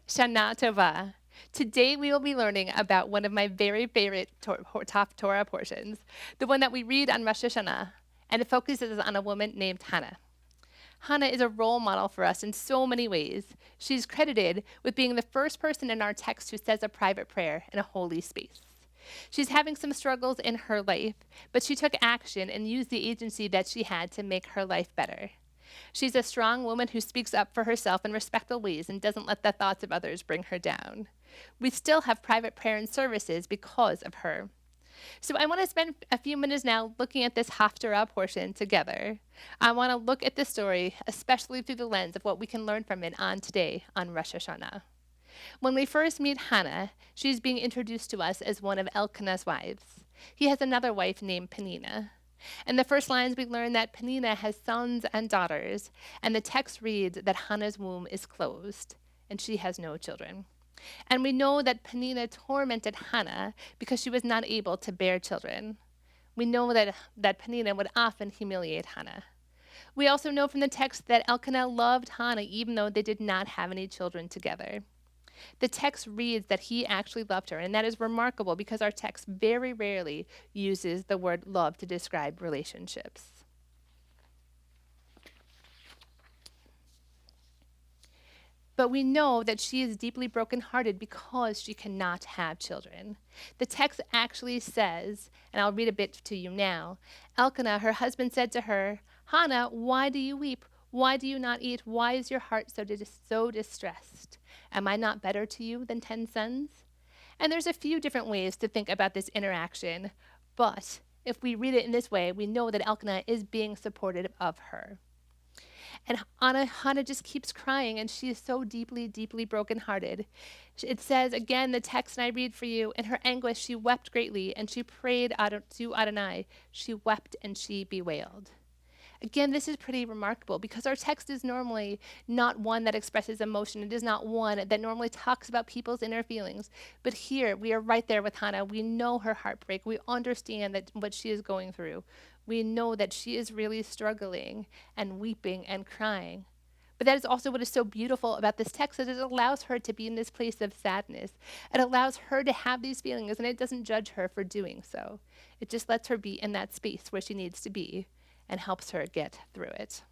Shana Tova. Today we will be learning about one of my very favorite top Torah portions, the one that we read on Rosh Hashanah, and it focuses on a woman named Hannah. Hannah is a role model for us in so many ways. She's credited with being the first person in our text who says a private prayer in a holy space. She's having some struggles in her life, but she took action and used the agency that she had to make her life better. She's a strong woman who speaks up for herself in respectful ways and doesn't let the thoughts of others bring her down. We still have private prayer and services because of her. So I want to spend a few minutes now looking at this Haftarah portion together. I want to look at this story, especially through the lens of what we can learn from it on today on Rosh Hashanah. When we first meet Hannah, she's being introduced to us as one of Elkanah's wives. He has another wife named Penina. In the first lines, we learn that Penina has sons and daughters, and the text reads that Hannah's womb is closed, and she has no children. And we know that Penina tormented Hannah because she was not able to bear children. We know that Penina would often humiliate Hannah. We also know from the text that Elkanah loved Hannah even though they did not have any children together. The text reads that he actually loved her, and that is remarkable because our text very rarely uses the word love to describe relationships. But we know that she is deeply brokenhearted because she cannot have children. The text actually says, and I'll read a bit to you now, Elkanah, her husband, said to her, Hannah, why do you weep? Why do you not eat? Why is your heart so distressed? Am I not better to you than 10 sons? And there's a few different ways to think about this interaction, but if we read it in this way, we know that Elkanah is being supportive of her. And Hannah just keeps crying, and she is so deeply, deeply brokenhearted. It says, again, the text, and I read for you, in her anguish she wept greatly, and she prayed to Adonai. She wept and she bewailed. Again, this is pretty remarkable because our text is normally not one that expresses emotion. It is not one that normally talks about people's inner feelings. But here, we are right there with Hannah. We know her heartbreak. We understand that what she is going through. We know that she is really struggling and weeping and crying. But that is also what is so beautiful about this text, that it allows her to be in this place of sadness. It allows her to have these feelings, and it doesn't judge her for doing so. It just lets her be in that space where she needs to be and helps her get through it.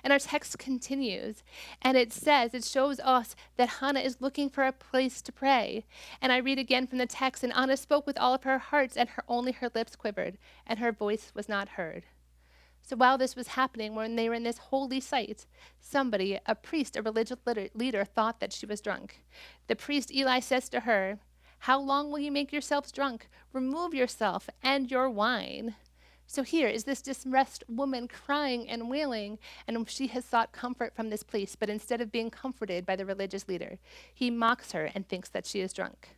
And our text continues, and it shows us that Hannah is looking for a place to pray. And I read again from the text, and Hannah spoke with all of her hearts, and only her lips quivered, and her voice was not heard. So while this was happening, when they were in this holy site, somebody, a priest, a religious leader, thought that she was drunk. The priest Eli says to her, "How long will you make yourselves drunk? Remove yourself and your wine." So here is this distressed woman crying and wailing, and she has sought comfort from this place, but instead of being comforted by the religious leader, he mocks her and thinks that she is drunk.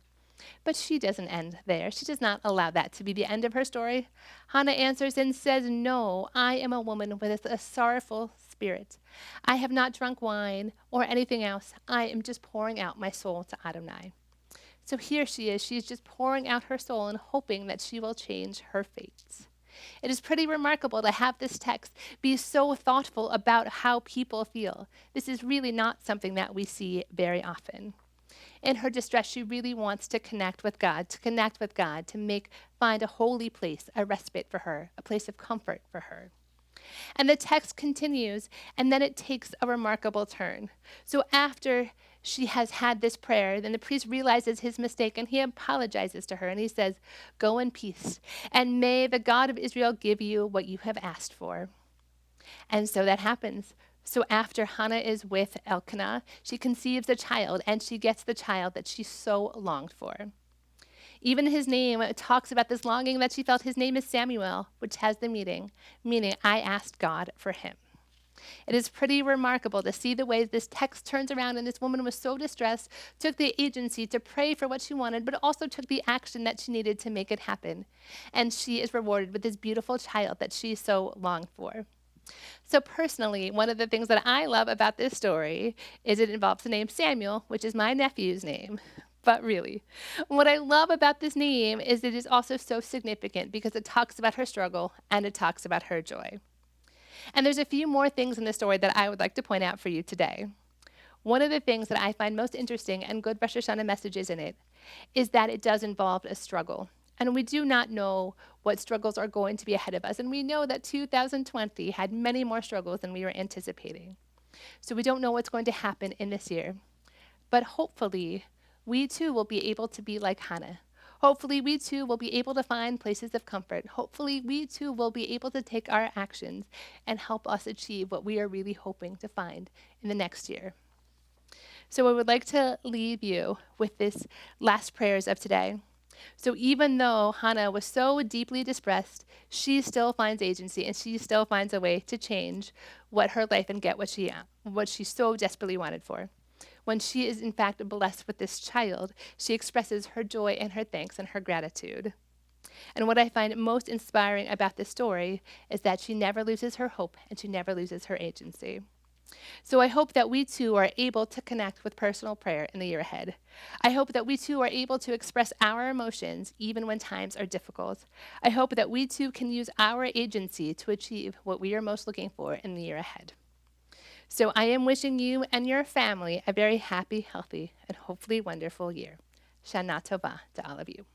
But she doesn't end there. She does not allow that to be the end of her story. Hannah answers and says, "No, I am a woman with a sorrowful spirit. I have not drunk wine or anything else. I am just pouring out my soul to Adonai." So here she is. She's just pouring out her soul and hoping that she will change her fate. It is pretty remarkable to have this text be so thoughtful about how people feel. This is really not something that we see very often. In her distress, she really wants to connect with God, to find a holy place, a respite for her, a place of comfort for her. And the text continues, and then it takes a remarkable turn. So after she has had this prayer, then the priest realizes his mistake, and he apologizes to her, and he says, "Go in peace, and may the God of Israel give you what you have asked for." And so that happens. So after Hannah is with Elkanah, she conceives a child, and she gets the child that she so longed for. Even his name talks about this longing that she felt. His name is Samuel, which has the meaning, I asked God for him. It is pretty remarkable to see the way this text turns around, and this woman was so distressed, took the agency to pray for what she wanted, but also took the action that she needed to make it happen. And she is rewarded with this beautiful child that she so longed for. So personally, one of the things that I love about this story is it involves the name Samuel, which is my nephew's name. But really, what I love about this name is it is also so significant because it talks about her struggle and it talks about her joy. And there's a few more things in the story that I would like to point out for you today. One of the things that I find most interesting and good Rosh Hashanah messages in it is that it does involve a struggle. And we do not know what struggles are going to be ahead of us. And we know that 2020 had many more struggles than we were anticipating. So we don't know what's going to happen in this year. But hopefully, we too will be able to be like Hannah. Hopefully, we too will be able to find places of comfort. Hopefully, we too will be able to take our actions and help us achieve what we are really hoping to find in the next year. So I would like to leave you with this last prayers of today. So even though Hannah was so deeply distressed, she still finds agency and she still finds a way to change what her life and get what she so desperately wanted for. When she is in fact blessed with this child, she expresses her joy and her thanks and her gratitude. And what I find most inspiring about this story is that she never loses her hope and she never loses her agency. So I hope that we too are able to connect with personal prayer in the year ahead. I hope that we too are able to express our emotions even when times are difficult. I hope that we too can use our agency to achieve what we are most looking for in the year ahead. So I am wishing you and your family a very happy, healthy, and hopefully wonderful year. Shana Tova to all of you.